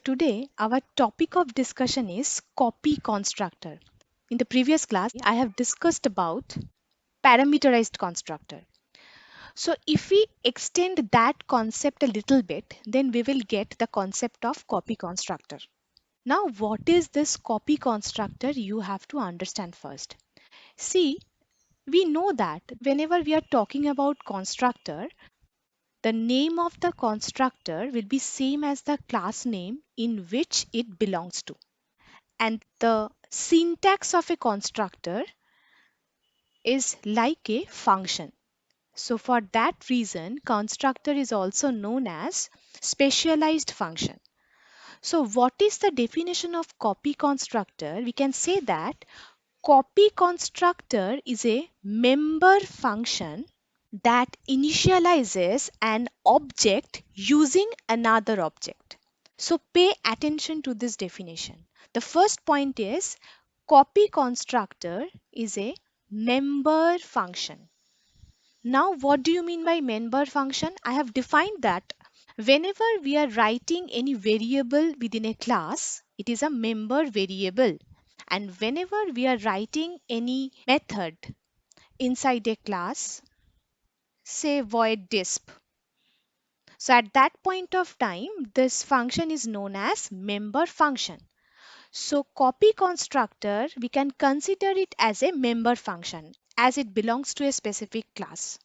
Today, our topic of discussion is copy constructor. In the previous class, I have discussed about parameterized constructor. So, if we extend that concept a little bit, then we will get the concept of copy constructor. Now, what is this copy constructor? You have to understand first. See, we know that whenever we are talking about constructor, the name of the constructor will be same as the class name in which it belongs to. And the syntax of a constructor is like a function. So for that reason, constructor is also known as specialized function. So what is the definition of copy constructor? We can say that copy constructor is a member function that initializes an object using another object. So pay attention to this definition. The first point is copy constructor is a member function. Now, what do you mean by member function? I have defined that whenever we are writing any variable within a class, it is a member variable. And whenever we are writing any method inside a class, say void disp. So at that point of time, this function is known as member function. So copy constructor, we can consider it as a member function as it belongs to a specific class.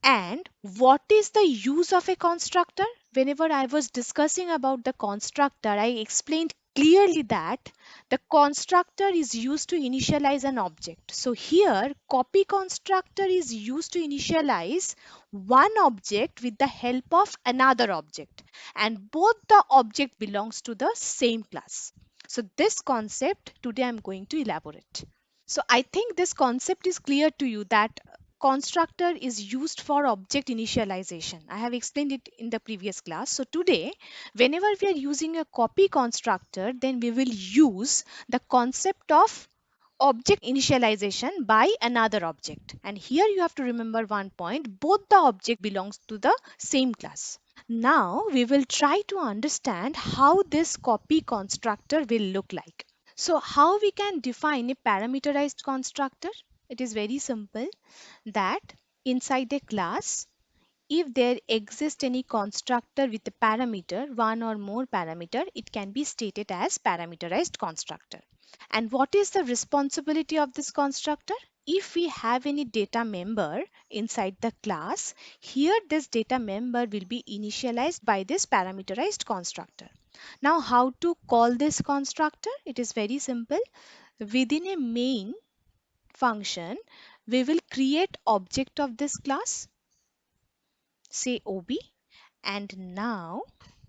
And what is the use of a constructor? Whenever I was discussing about the constructor, I explained clearly that the constructor is used to initialize an object. So here, copy constructor is used to initialize one object with the help of another object. And both the object belongs to the same class. So this concept today I'm going to elaborate. So I think this concept is clear to you that constructor is used for object initialization. I have explained it in the previous class. So today, whenever we are using a copy constructor, then we will use the concept of object initialization by another object. And here you have to remember one point, both the object belongs to the same class. Now we will try to understand how this copy constructor will look like. So how we can define a parameterized constructor? It is very simple that inside a class, if there exists any constructor with a parameter, one or more parameter, it can be stated as parameterized constructor. And what is the responsibility of this constructor? If we have any data member inside the class, here this data member will be initialized by this parameterized constructor. Now how to call this constructor? It is very simple. Within a main function, we will create object of this class, say OB, and now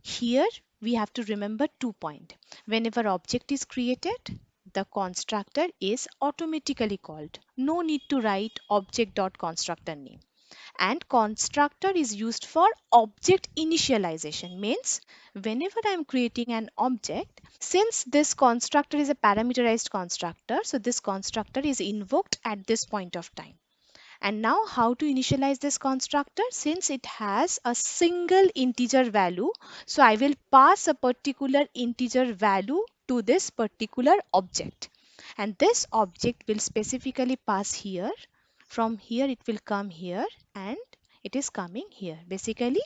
here we have to remember 2 points. Whenever object is created, the constructor is automatically called. No need to write object.constructor name. And constructor is used for object initialization, means whenever I am creating an object, since this constructor is a parameterized constructor, so this constructor is invoked at this point of time. And now how to initialize this constructor? Since it has a single integer value, so I will pass a particular integer value to this particular object. And this object will specifically pass here. From here it will come here and it is coming here. Basically,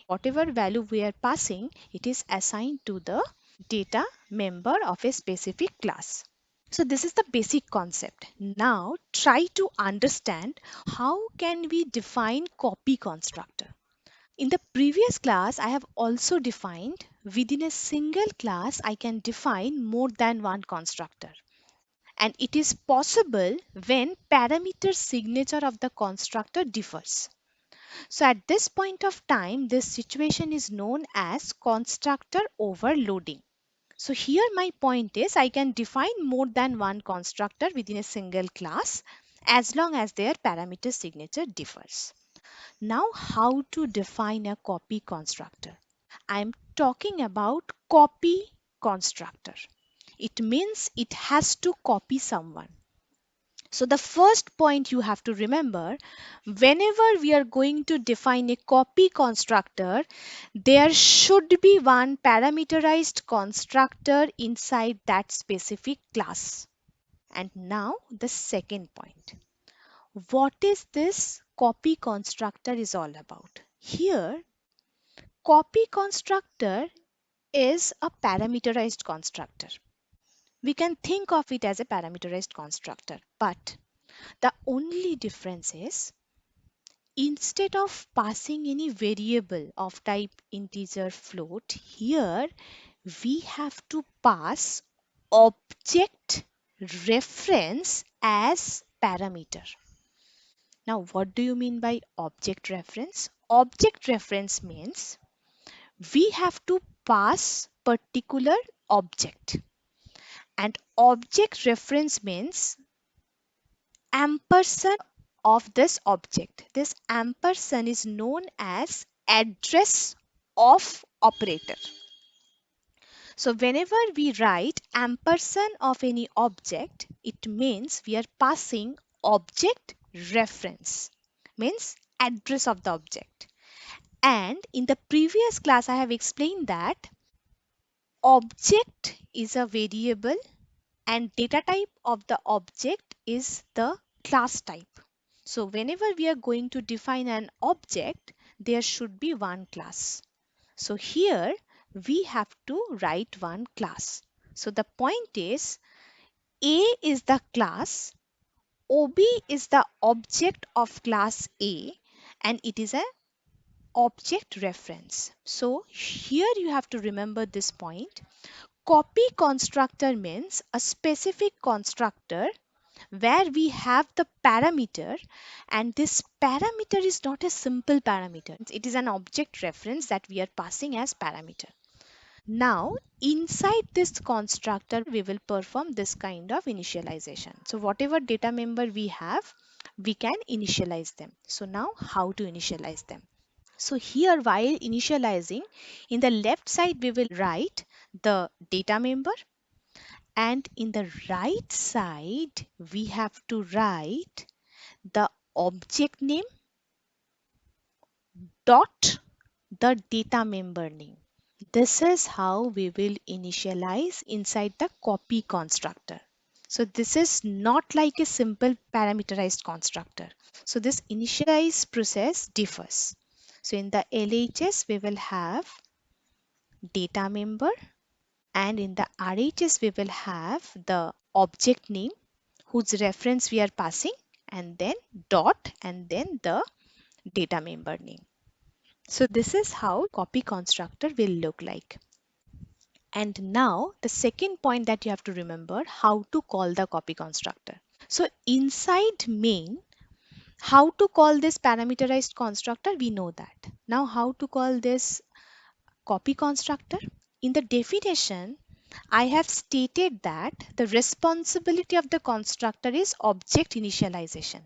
whatever value we are passing, it is assigned to the data member of a specific class. So this is the basic concept. Now try to understand how can we define copy constructor. In the previous class, I have also defined within a single class, I can define more than one constructor. And it is possible when parameter signature of the constructor differs. So at this point of time, this situation is known as constructor overloading. So here my point is I can define more than one constructor within a single class as long as their parameter signature differs. Now how to define a copy constructor? I am talking about copy constructor. It means it has to copy someone. So the first point you have to remember, whenever we are going to define a copy constructor, there should be one parameterized constructor inside that specific class. And now the second point. What is this copy constructor is all about? Here, copy constructor is a parameterized constructor. We can think of it as a parameterized constructor, but the only difference is instead of passing any variable of type integer float, here we have to pass object reference as parameter. Now, what do you mean by object reference? Object reference means we have to pass particular object, and object reference means ampersand of this object. This ampersand is known as address of operator. So whenever we write ampersand of any object, it means we are passing object reference, means address of the object. And in the previous class, I have explained that object is a variable and data type of the object is the class type. So whenever we are going to define an object, there should be one class. So here we have to write one class. So the point is A is the class, OB is the object of class A, and it is an object reference. So here you have to remember this point. Copy constructor means a specific constructor where we have the parameter, and this parameter is not a simple parameter. It is an object reference that we are passing as parameter. Now inside this constructor we will perform this kind of initialization. So whatever data member we have, we can initialize them. So now how to initialize them? So here while initializing, in the left side we will write the data member, and in the right side we have to write the object name dot the data member name. This is how we will initialize inside the copy constructor. So this is not like a simple parameterized constructor. So this initialize process differs. So in the LHS we will have data member, and in the RHS we will have the object name whose reference we are passing, and then dot, and then the data member name. So this is how copy constructor will look like. And now the second point that you have to remember, how to call the copy constructor. So inside main, how to call this parameterized constructor, we know that. Now how to call this copy constructor? In the definition, I have stated that the responsibility of the constructor is object initialization.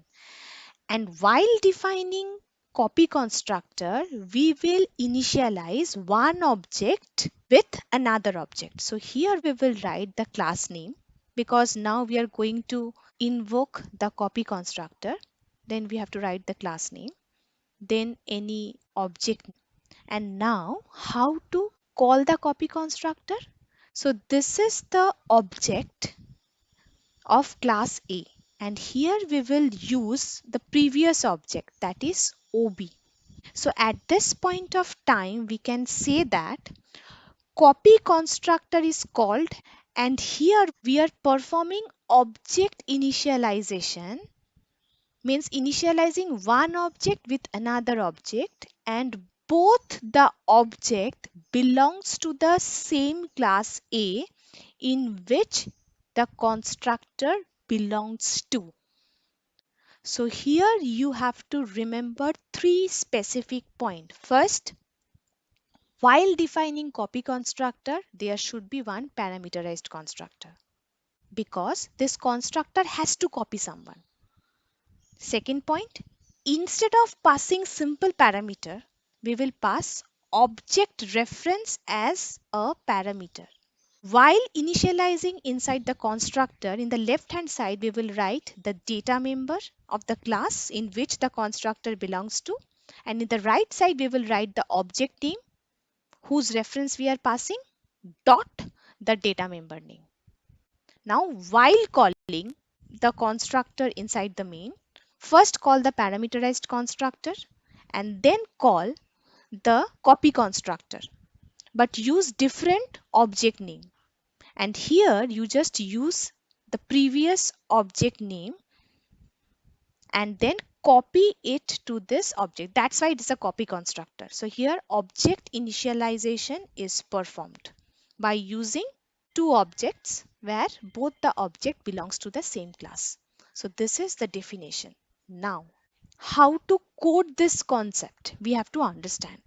And while defining copy constructor, we will initialize one object with another object. So here we will write the class name, because now we are going to invoke the copy constructor. Then we have to write the class name, then any object. And now how to call the copy constructor? So this is the object of class A, and here we will use the previous object, that is OB. So at this point of time we can say that copy constructor is called, and here we are performing object initialization, means initializing one object with another object, and both the object belongs to the same class A in which the constructor belongs to. So here you have to remember three specific points. First, while defining copy constructor, there should be one parameterized constructor, because this constructor has to copy someone. Second point, instead of passing simple parameter, we will pass object reference as a parameter. While initializing inside the constructor, in the left hand side, we will write the data member of the class in which the constructor belongs to. And in the right side, we will write the object name whose reference we are passing dot the data member name. Now, while calling the constructor inside the main, first call the parameterized constructor and then call the copy constructor, but use different object name. And here you just use the previous object name and then copy it to this object. That's why it is a copy constructor. So here object initialization is performed by using two objects where both the object belongs to the same class. So this is the definition. Now, how to code this concept? We have to understand.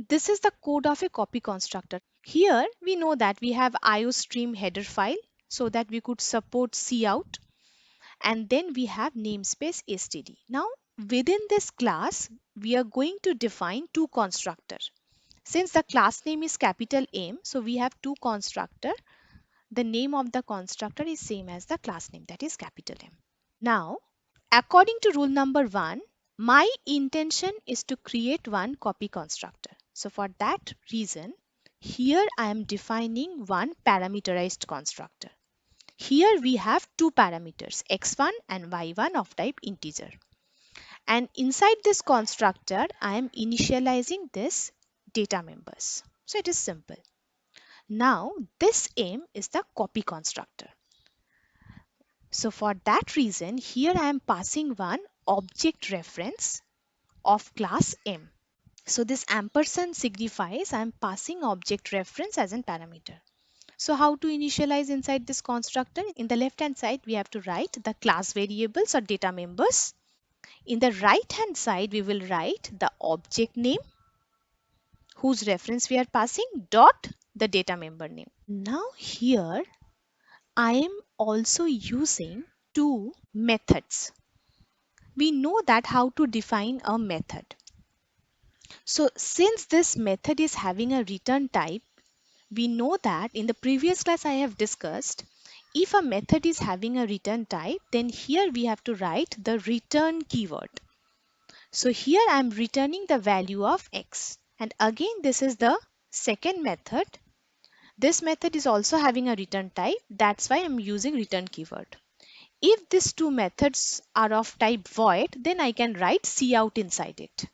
This is the code of a copy constructor. Here we know that we have IOStream header file so that we could support cout, and then we have namespace std. Now within this class we are going to define two constructors. Since the class name is capital M, so we have two constructor. The name of the constructor is same as the class name, that is capital M. Now according to rule number 1, my intention is to create one copy constructor. So for that reason, here I am defining one parameterized constructor. Here we have two parameters x1 and y1 of type integer. And inside this constructor, I am initializing this data members. So it is simple. Now this M is the copy constructor. So for that reason, here I am passing one object reference of class M. So this ampersand signifies I am passing object reference as a parameter. So how to initialize inside this constructor? In the left hand side, we have to write the class variables or data members. In the right hand side, we will write the object name whose reference we are passing dot the data member name. Now here I am also using two methods. We know that how to define a method. So since this method is having a return type, we know that in the previous class I have discussed, if a method is having a return type, then here we have to write the return keyword. So here I am returning the value of x. And again, this is the second method. This method is also having a return type. That's why I'm using return keyword. If these two methods are of type void, then I can write cout inside it.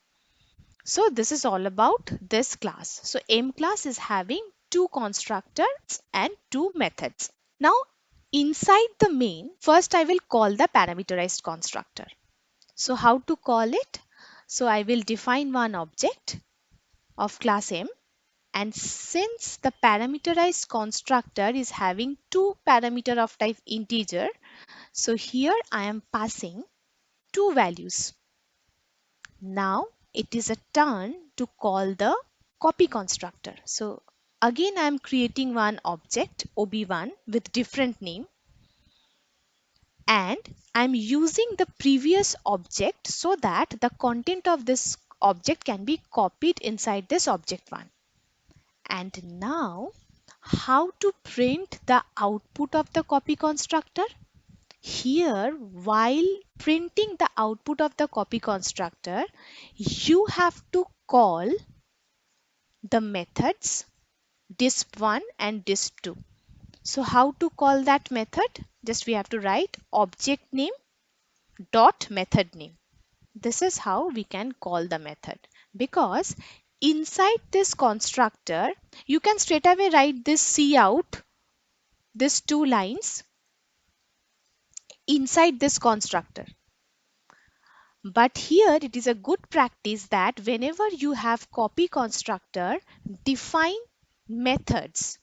So this is all about this class. So M class is having two constructors and two methods. Now inside the main, first I will call the parameterized constructor. So how to call it? So I will define one object of class M, and since the parameterized constructor is having two parameter of type integer, so here I am passing two values. Now it is a turn to call the copy constructor. So again I am creating one object ob1 with different name, and I'm using the previous object so that the content of this object can be copied inside this object one. And now how to print the output of the copy constructor? Here, while printing the output of the copy constructor, you have to call the methods disp1 and disp2. So how to call that method? Just we have to write object name dot method name. This is how we can call the method, because inside this constructor you can straight away write this cout, these two lines inside this constructor. But here it is a good practice that whenever you have copy constructor, define methods,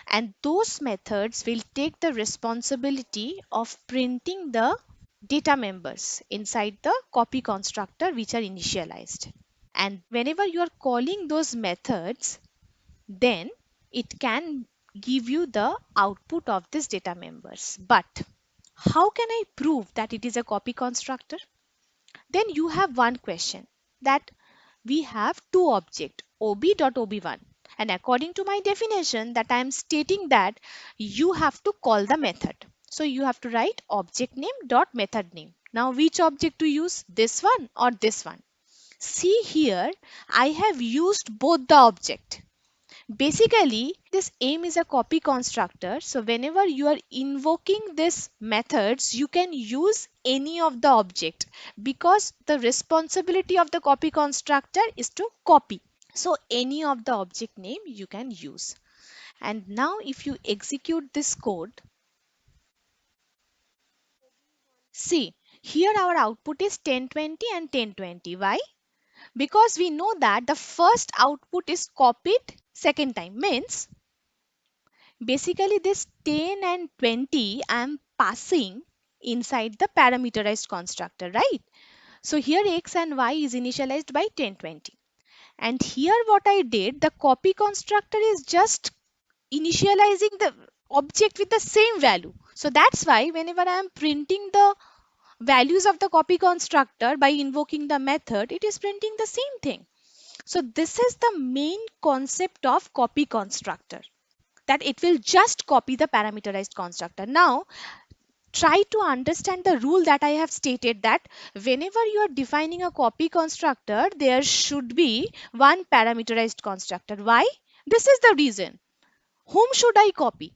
and those methods will take the responsibility of printing the data members inside the copy constructor which are initialized. And whenever you are calling those methods, then it can give you the output of this data members. But how can I prove that it is a copy constructor? Then you have one question, that we have two objects ob.ob1 And according to my definition, that I am stating that you have to call the method. So you have to write object name dot method name. Now which object to use? This one or this one? See here, I have used both the object. Basically, this aim is a copy constructor. So whenever you are invoking this methods, you can use any of the object because the responsibility of the copy constructor is to copy. So any of the object name you can use. And now if you execute this code, see here our output is 1020 and 1020. Why? Because we know that the first output is copied second time, means basically this 10 and 20 I am passing inside the parameterized constructor, right? So here x and y is initialized by 1020. And here what I did, the copy constructor is just initializing the object with the same value. So that's why whenever I am printing the values of the copy constructor by invoking the method, it is printing the same thing. So this is the main concept of copy constructor, that it will just copy the parameterized constructor. Now try to understand the rule that I have stated, that whenever you are defining a copy constructor, there should be one parameterized constructor. Why? This is the reason. Whom should I copy?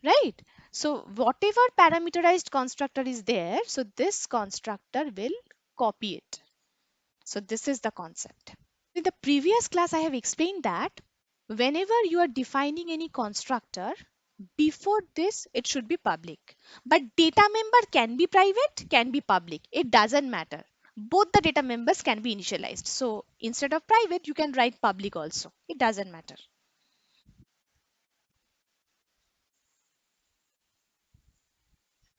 Right? So whatever parameterized constructor is there, so this constructor will copy it. So this is the concept. In the previous class, I have explained that whenever you are defining any constructor, before this, it should be public. But data member can be private, can be public. It doesn't matter. Both the data members can be initialized. So instead of private, you can write public also. It doesn't matter.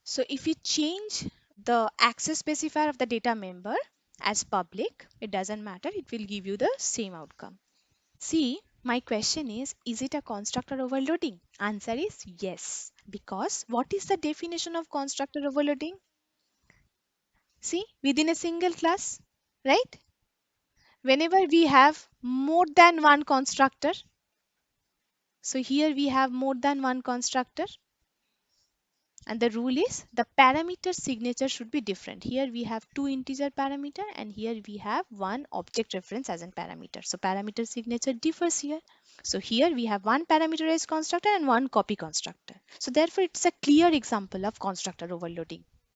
So if you change the access specifier of the data member as public, it doesn't matter. It will give you the same outcome. See, my question is it a constructor overloading? Answer is yes. Because what is the definition of constructor overloading? See, within a single class, right? Whenever we have more than one constructor, so here we have more than one constructor, and the rule is the parameter signature should be different. Here we have two integer parameter and here we have one object reference as a parameter. So parameter signature differs here. So here we have one parameterized constructor and one copy constructor. So therefore it's a clear example of constructor overloading.